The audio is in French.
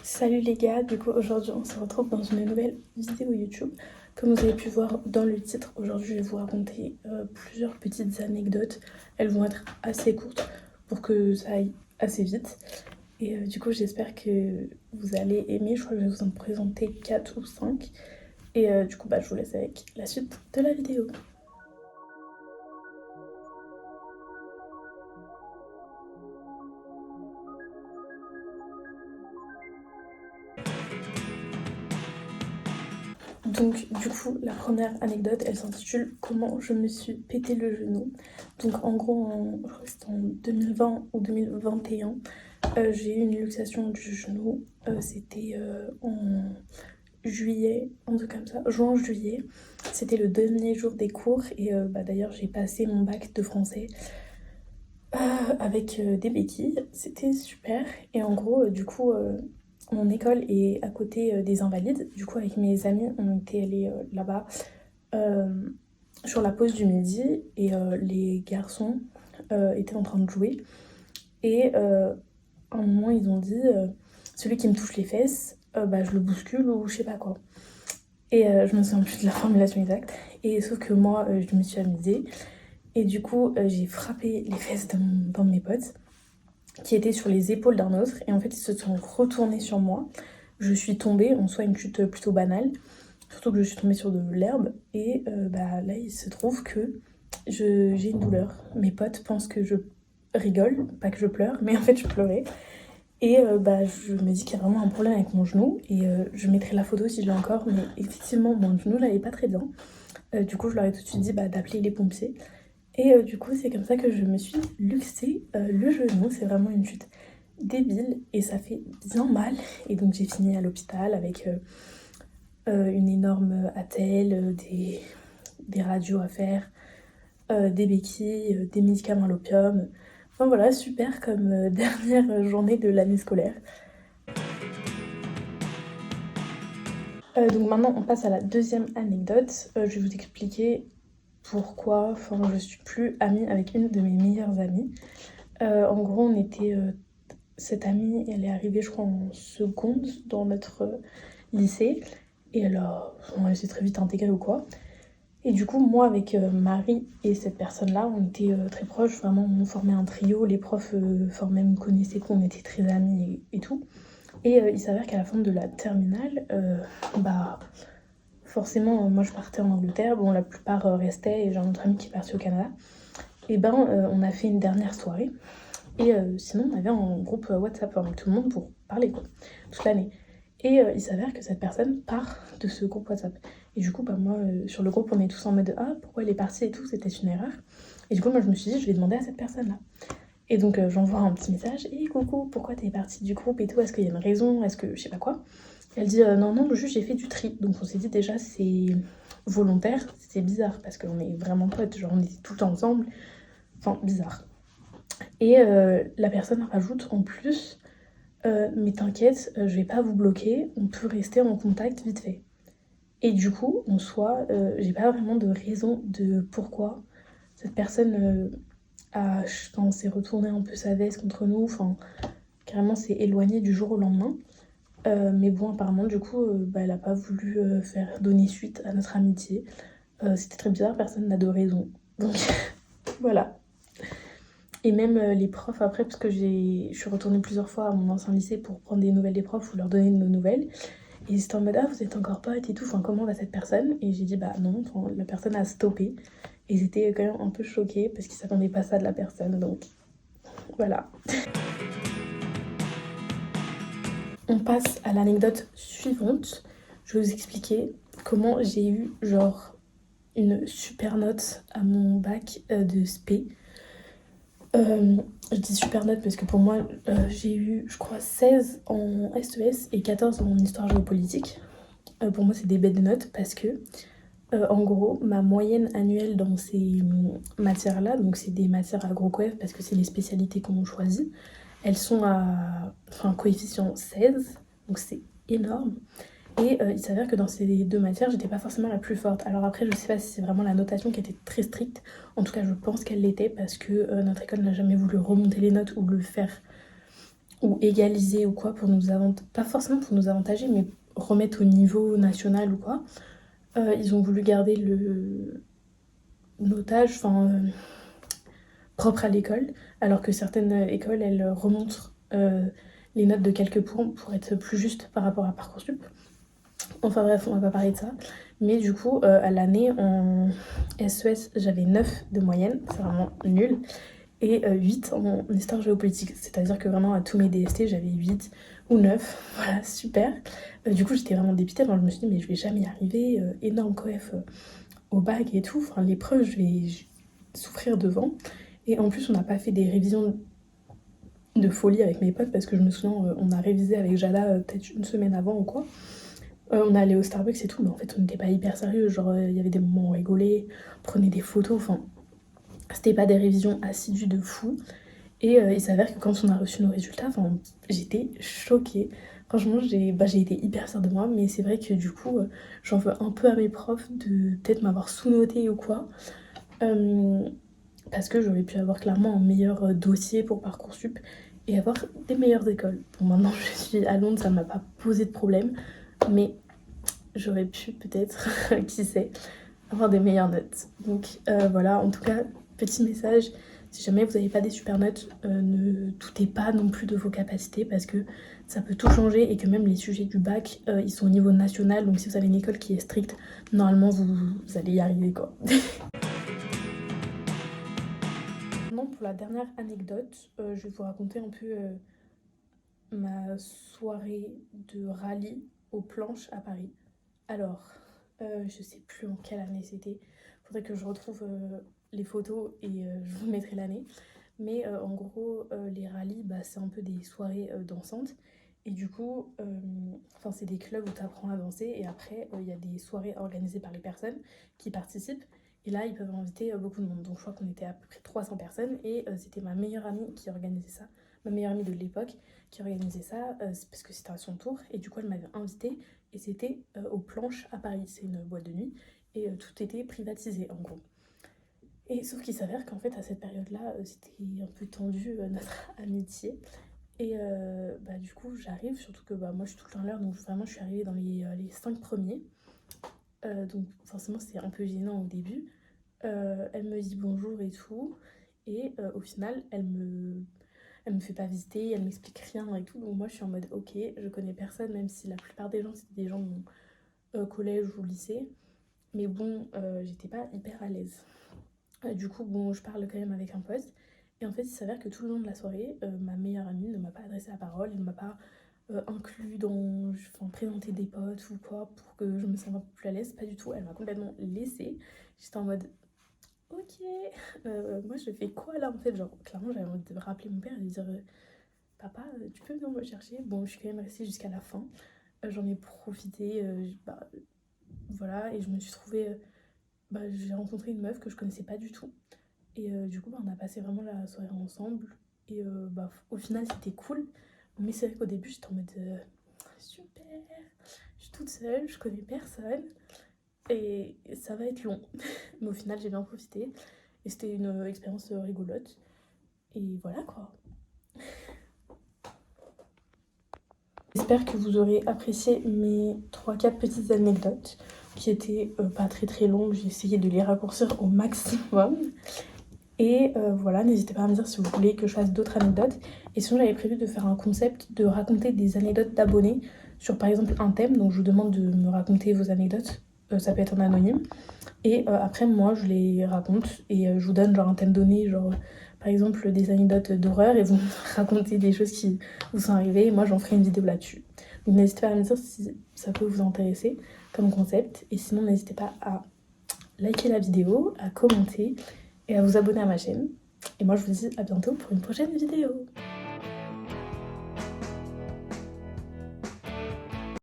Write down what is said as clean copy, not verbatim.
Salut les gars, du coup aujourd'hui on se retrouve dans une nouvelle vidéo YouTube. Comme vous avez pu voir dans le titre, aujourd'hui je vais vous raconter plusieurs petites anecdotes. Elles vont être assez courtes pour que ça aille assez vite. Et du coup j'espère que vous allez aimer, je crois que je vais vous en présenter 4 ou 5. Et du coup je vous laisse avec la suite de la vidéo. Donc du coup la première anecdote elle s'intitule comment je me suis pété le genou. Donc en gros je crois que c'était en 2020 ou 2021, j'ai eu une luxation du genou. C'était en juillet, un truc comme ça, juin-juillet. C'était le dernier jour des cours et d'ailleurs j'ai passé mon bac de français avec des béquilles. C'était super. Et en gros, mon école est à côté des Invalides. Du coup, avec mes amis, on était allés là-bas euh, sur la pause du midi et les garçons étaient en train de jouer. Et à un moment, ils ont dit celui qui me touche les fesses, je le bouscule ou je sais pas quoi. Et je me souviens plus de la formulation exacte. Et sauf que moi, je me suis amusée. Et du coup, j'ai frappé les fesses d'un de mes potes qui était sur les épaules d'un autre. Et en fait, ils se sont retournés sur moi. Je suis tombée, en soi une chute plutôt banale. Surtout que je suis tombée sur de l'herbe. Et là, il se trouve que j'ai une douleur. Mes potes pensent que je rigole, pas que je pleure, mais en fait, je pleurais. Et je me dis qu'il y a vraiment un problème avec mon genou. Et je mettrai la photo si je l'ai encore. Mais effectivement, mon genou n'allait pas très bien. Du coup, je leur ai tout de suite dit d'appeler les pompiers. Et du coup, c'est comme ça que je me suis luxé le genou. C'est vraiment une chute débile et ça fait bien mal. Et donc, j'ai fini à l'hôpital avec une énorme attelle, des radios à faire, des béquilles, des médicaments à l'opium. Enfin voilà, super comme dernière journée de l'année scolaire. Donc maintenant, on passe à la deuxième anecdote. Je vais vous expliquer pourquoi je suis plus amie avec une de mes meilleures amies. En gros, cette amie, elle est arrivée, je crois, en seconde dans notre lycée. Et elle s'est très vite intégrée ou quoi. Et du coup, moi, avec Marie et cette personne-là, on était très proches. Vraiment, on formait un trio. Les profs me connaissaient, qu'on était très amis et tout. Et il s'avère qu'à la fin de la terminale, forcément, moi, je partais en Angleterre. Bon, la plupart restaient et j'ai un autre ami qui est parti au Canada. Et on a fait une dernière soirée. Et sinon, on avait un groupe WhatsApp avec tout le monde pour parler, quoi, toute l'année. Et il s'avère que cette personne part de ce groupe WhatsApp. Et du coup, moi, sur le groupe, on est tous en mode ah, pourquoi elle est partie et tout, c'était une erreur. Et du coup, moi, je me suis dit, je vais demander à cette personne-là. Et donc, j'envoie un petit message et coucou, pourquoi t'es partie du groupe et tout, est-ce qu'il y a une raison, est-ce que je sais pas quoi. Et elle dit non, non, juste j'ai fait du tri. Donc, on s'est dit déjà, c'est volontaire, c'est bizarre parce qu'on est vraiment potes, genre on était tout ensemble. Enfin, bizarre. Et la personne rajoute en plus mais t'inquiète, je vais pas vous bloquer, on peut rester en contact vite fait. Et du coup, en soi, j'ai pas vraiment de raison de pourquoi cette personne s'est retournée un peu sa veste contre nous, enfin, carrément s'est éloignée du jour au lendemain. Mais bon, apparemment, du coup, elle a pas voulu faire donner suite à notre amitié. C'était très bizarre, personne n'a de raison. Donc voilà. Et même les profs après, parce que je suis retournée plusieurs fois à mon ancien lycée pour prendre des nouvelles des profs ou leur donner de nos nouvelles. Et ils étaient en mode ah, vous êtes encore potes et tout, enfin comment va cette personne? Et j'ai dit bah non, la personne a stoppé. Et ils étaient quand même un peu choqués parce qu'ils s'attendaient pas à ça de la personne, donc voilà. On passe à l'anecdote suivante. Je vais vous expliquer comment j'ai eu genre une super note à mon bac de spé. Je dis super note parce que pour moi, j'ai eu, je crois, 16 en SES et 14 en histoire géopolitique. Pour moi, c'est des belles notes parce que, en gros, ma moyenne annuelle dans ces matières-là, donc c'est des matières agrocoef parce que c'est les spécialités qu'on choisit, elles sont coefficient 16, donc c'est énorme. Et il s'avère que dans ces deux matières, j'étais pas forcément la plus forte. Alors après, je sais pas si c'est vraiment la notation qui était très stricte. En tout cas, je pense qu'elle l'était parce que notre école n'a jamais voulu remonter les notes ou ou égaliser ou quoi pour nous avantager, pas forcément pour nous avantager, mais remettre au niveau national ou quoi. Ils ont voulu garder le notage, propre à l'école, alors que certaines écoles, elles remontent les notes de quelques points pour être plus juste par rapport à Parcoursup. Enfin bref, on va pas parler de ça. Mais du coup, à l'année, en SES, j'avais 9 de moyenne, c'est vraiment nul. Et 8 en histoire géopolitique. C'est-à-dire que vraiment, à tous mes DST, j'avais 8 ou 9. Voilà, super. Du coup, j'étais vraiment dépitée. Enfin, je me suis dit, mais je vais jamais y arriver. Énorme coef au bac et tout. Enfin, l'épreuve, je vais souffrir devant. Et en plus, on n'a pas fait des révisions de folie avec mes potes parce que je me souviens, on a révisé avec Jada peut-être une semaine avant ou quoi. On est allé au Starbucks et tout, mais en fait, on n'était pas hyper sérieux. Genre, il y avait des moments où on rigolait, on prenait des photos. Enfin, c'était pas des révisions assidues de fou. Et il s'avère que quand on a reçu nos résultats, j'étais choquée. Franchement, j'ai été hyper fière de moi, mais c'est vrai que du coup, j'en veux un peu à mes profs de peut-être m'avoir sous-notée ou quoi. Parce que j'aurais pu avoir clairement un meilleur dossier pour Parcoursup et avoir des meilleures écoles. Bon, maintenant je suis à Londres, ça m'a pas posé de problème, mais j'aurais pu peut-être, qui sait, avoir des meilleures notes. Donc voilà, en tout cas, petit message, si jamais vous n'avez pas des super notes, ne doutez pas non plus de vos capacités parce que ça peut tout changer et que même les sujets du bac, ils sont au niveau national. Donc si vous avez une école qui est stricte, normalement vous allez y arriver quoi. Maintenant pour la dernière anecdote, je vais vous raconter un peu ma soirée de rallye aux planches à Paris. Alors, je sais plus en quelle année c'était. Faudrait que je retrouve les photos et je vous mettrai l'année. Mais en gros, les rallyes, c'est un peu des soirées dansantes. Et du coup, c'est des clubs où tu apprends à danser. Et après, il y a des soirées organisées par les personnes qui participent. Et là, ils peuvent inviter beaucoup de monde. Donc je crois qu'on était à peu près 300 personnes. Et c'était ma meilleure amie qui organisait ça. Ma meilleure amie de l'époque qui organisait ça. Parce que c'était à son tour. Et du coup, elle m'avait invitée. Et c'était aux Planches à Paris. C'est une boîte de nuit. Et tout était privatisé en gros. Et sauf qu'il s'avère qu'en fait à cette période-là, c'était un peu tendu notre amitié. Et du coup j'arrive, surtout que moi je suis tout le temps à l'heure, donc vraiment je suis arrivée dans les 5 premiers. Donc forcément c'était un peu gênant au début. Elle me dit bonjour et tout. Et au final elle me fait pas visiter, elle m'explique rien et tout. Donc moi je suis en mode ok, je connais personne, même si la plupart des gens c'était des gens de mon collège ou lycée. Mais bon, j'étais pas hyper à l'aise. Du coup, bon, je parle quand même avec un pote. Et en fait, il s'avère que tout le long de la soirée, ma meilleure amie ne m'a pas adressé la parole, elle ne m'a pas inclus présenter des potes ou quoi pour que je me sente un peu plus à l'aise. Pas du tout, elle m'a complètement laissée. J'étais en mode, ok, moi je fais quoi là en fait? Genre, clairement, j'avais envie de rappeler mon père et de lui dire, papa, tu peux venir me chercher? Bon, je suis quand même restée jusqu'à la fin. J'en ai profité, voilà, et je me suis trouvée. J'ai rencontré une meuf que je connaissais pas du tout. Et du coup, on a passé vraiment la soirée ensemble. Et au final, c'était cool. Mais c'est vrai qu'au début, j'étais en mode super, je suis toute seule, je connais personne. Et ça va être long. Mais au final, j'ai bien profité. Et c'était une expérience rigolote. Et voilà quoi. J'espère que vous aurez apprécié mes 3-4 petites anecdotes qui étaient pas très très longues. J'ai essayé de les raccourcir au maximum. Et voilà, n'hésitez pas à me dire si vous voulez que je fasse d'autres anecdotes. Et sinon, j'avais prévu de faire un concept de raconter des anecdotes d'abonnés sur par exemple un thème. Donc je vous demande de me raconter vos anecdotes. Ça peut être en anonyme. Et après, moi, je les raconte et je vous donne genre un thème donné, genre par exemple des anecdotes d'horreur et vous me racontez des choses qui vous sont arrivées et moi j'en ferai une vidéo là-dessus. Donc n'hésitez pas à me dire si ça peut vous intéresser comme concept. Et sinon, n'hésitez pas à liker la vidéo, à commenter et à vous abonner à ma chaîne. Et moi je vous dis à bientôt pour une prochaine vidéo.